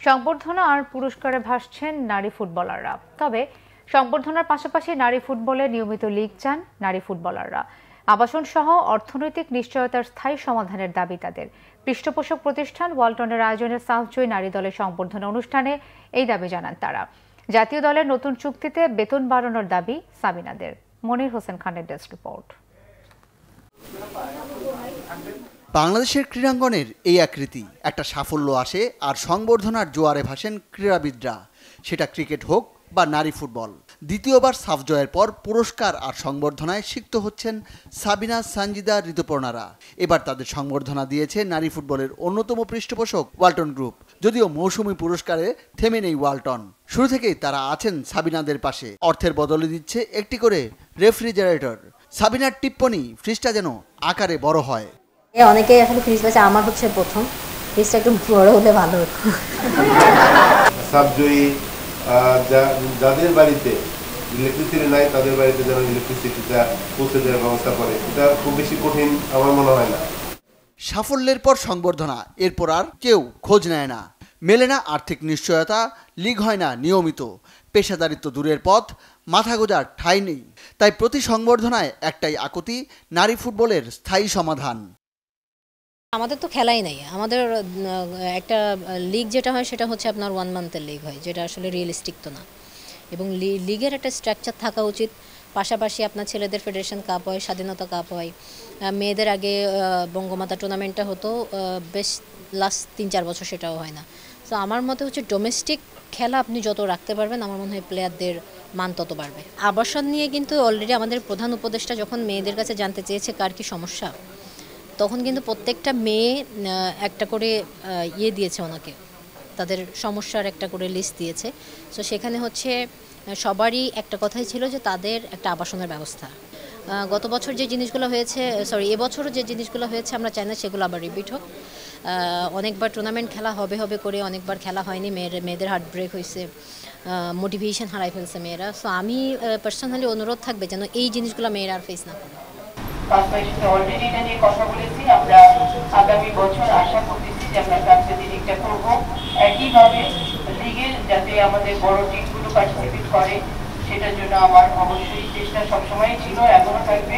সংবর্ধনা আর পুরস্কারে ভাসছেন নারী ফুটবলাররা। তবে সংবর্ধনার পাশাপাশি নারী ফুটবলে নিয়মিত লিগ চান নারী ফুটবলাররা। আবাসন সহ অর্থনৈতিক নিশ্চয়তার স্থায়ী সমাধানের দাবি তাদের। পৃষ্ঠপোষক প্রতিষ্ঠান ওয়ালটনের আয়োজনে সাফজয়ী নারী দলের সংবর্ধনা অনুষ্ঠানে এই দাবি জানান তারা। জাতীয় দলের নতুন চুক্তিতে বেতন বাড়ানোর দাবি সাবিনাদের। মনির হোসেন খানের ডেস্ক রিপোর্ট। বাংলাদেশের ক্রীড়াঙ্গনের এই আকৃতি, একটা সাফল্য আসে আর সংবর্ধনার জোয়ারে ভাসেন ক্রীড়াবিদরা, সেটা ক্রিকেট হোক বা নারী ফুটবল। দ্বিতীয়বার সাফ জয়ের পর পুরস্কার আর সংবর্ধনায় সিক্ত হচ্ছেন সাবিনা, সানজিদা, ঋতুপর্ণারা। এবার তাদের সংবর্ধনা দিয়েছে নারী ফুটবলের অন্যতম পৃষ্ঠপোষক ওয়ালটন গ্রুপ। যদিও মৌসুমী পুরস্কারে থেমে নেই ওয়ালটন, শুরু থেকেই তারা আছেন সাবিনাদের পাশে। অর্থের বদলে দিচ্ছে একটি করে রেফ্রিজারেটর। সাবিনার টিপ্পনি, ফ্রিজটা যেন আকারে বড় হয়। অনেকে আসলে ফ্রিজ পাচ্ছে, আমার হচ্ছে প্রথম। ফ্রিজটা একটু বড় হলে ভালো হতো। সাবজয়ী যাদের বাড়িতে ইলেকট্রিসিটি নাই তাদের বাড়িতে যেন ইলেকট্রিসিটিটা পৌঁছে দেওয়ার ব্যবস্থা করে, এটা খুব বেশি কঠিন আমার মনে হয় না। সাফল্যের পর সংবর্ধনা, এরপর আর কেউ খোঁজ নেয় না। মেলে না আর্থিক নিশ্চয়তা, লিগ হয় না নিয়মিত, পেশাদারিত্ব দূরের পথ, মাথা গোঁজার ঠাঁই নেই। তাই প্রতি সংবর্ধনায় একটাই আকুতি, নারী ফুটবলের স্থায়ী সমাধান। আমাদের তো খেলাই নাই, আমাদের একটা লিগ যেটা হয় সেটা হচ্ছে আপনার 1 মান্থের লিগ হয়, যেটা আসলে রিয়েলিস্টিক তো না। এবং লিগের একটা স্ট্রাকচার থাকা উচিত। পাশাপাশি আপনার ছেলেদের ফেডারেশন কাপ হয়, স্বাধীনতা কাপ হয়, মেয়েদের আগে বঙ্গমাতা টুর্নামেন্টটা হতো, বেশ লাস্ট 3-4 বছর সেটাও হয় না। তো আমার মতে হচ্ছে ডোমেস্টিক খেলা আপনি যত রাখতে পারবেন, আমার মনে হয় প্লেয়ারদের মান তত বাড়বে। আবাসন নিয়ে কিন্তু অলরেডি আমাদের প্রধান উপদেষ্টা যখন মেয়েদের কাছে জানতে চেয়েছে কার কি সমস্যা, তখন কিন্তু প্রত্যেকটা মেয়ে একটা করে দিয়েছে ওনাকে, তাদের সমস্যার একটা করে লিস্ট দিয়েছে। সো সেখানে হচ্ছে সবারই একটা কথাই ছিল যে তাদের একটা আবাসনের ব্যবস্থা। গত বছর যে জিনিসগুলো হয়েছে, এবছরও যে জিনিসগুলো হয়েছে, আমরা চাই না সেগুলো আবার রিপিট হোক। অনেকবার টুর্নামেন্ট খেলা হবে করে অনেকবার খেলা হয়নি, মেয়েদের হার্ট ব্রেক হয়েছে, মোটিভেশন হারাই ফেলছে মেয়েরা। সো আমি পার্সোনালি অনুরোধ থাকবে যেন এই জিনিসগুলো মেয়েরা আর ফেস না করে। অলরেডি এটা নিয়ে কথা বলেছি, আমরা আগামী বছর আশা করতেছি যে আমরা ফ্রান্সের লিগটা করব। একইভাবে লিগের যাতে আমাদের বড় টিমগুলো পার্টিসিপেট করে, সেটার জন্য আমার অবশ্যই চেষ্টা সবসময় ছিল, এখনো থাকবে।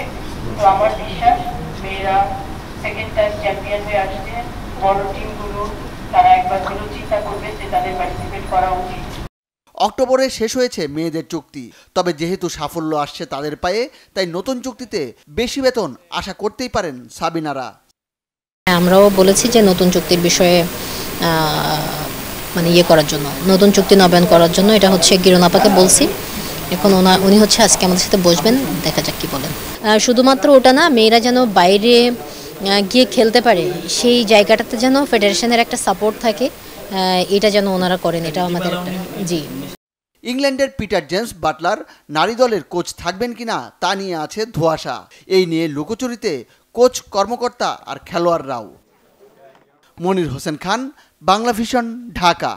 তো আমার বিশ্বাস মেয়েরা সেকেন্ড টাইম চ্যাম্পিয়ন হয়ে আসছে, বড় টিমগুলো তারা একবার হলেও চিন্তা করবে যে তাদের পার্টিসিপেট করা উচিত। অক্টোবরে শেষ হয়েছে মেয়েদের চুক্তি, তবে যেহেতু সাফল্য আসছে তাদের পায়ে, তাই নতুন চুক্তিতে বেশি বেতন আশা করতেই পারেন সাবিনারা। আমরাও বলেছি যে নতুন চুক্তির বিষয়ে মানে করার জন্য, নতুন চুক্তি নবায়ন করার জন্য। এটা হচ্ছে গিরন আপাকে বলছি, এখন উনি হচ্ছে আজকে আমাদের সাথে বসবেন, দেখা যাক কি বলেন। শুধুমাত্র ওটা না, মেয়েরা যেন বাইরে গিয়ে খেলতে পারে, সেই জায়গাটাতে যেন ফেডারেশনের একটা সাপোর্ট থাকে, এটা যেন ওনারা করেন, এটা আমাদের জি। ইংল্যান্ডের পিটার জেমস বাটলার নারী দলের কোচ থাকবেন কিনা তা নিয়ে আছে ধোঁয়াশা। এই নিয়ে লুকোচুরিতে কোচ, কর্মকর্তা আর খেলোয়াড়রাও। মনির হোসেন খান, বাংলা ভিশন, ঢাকা।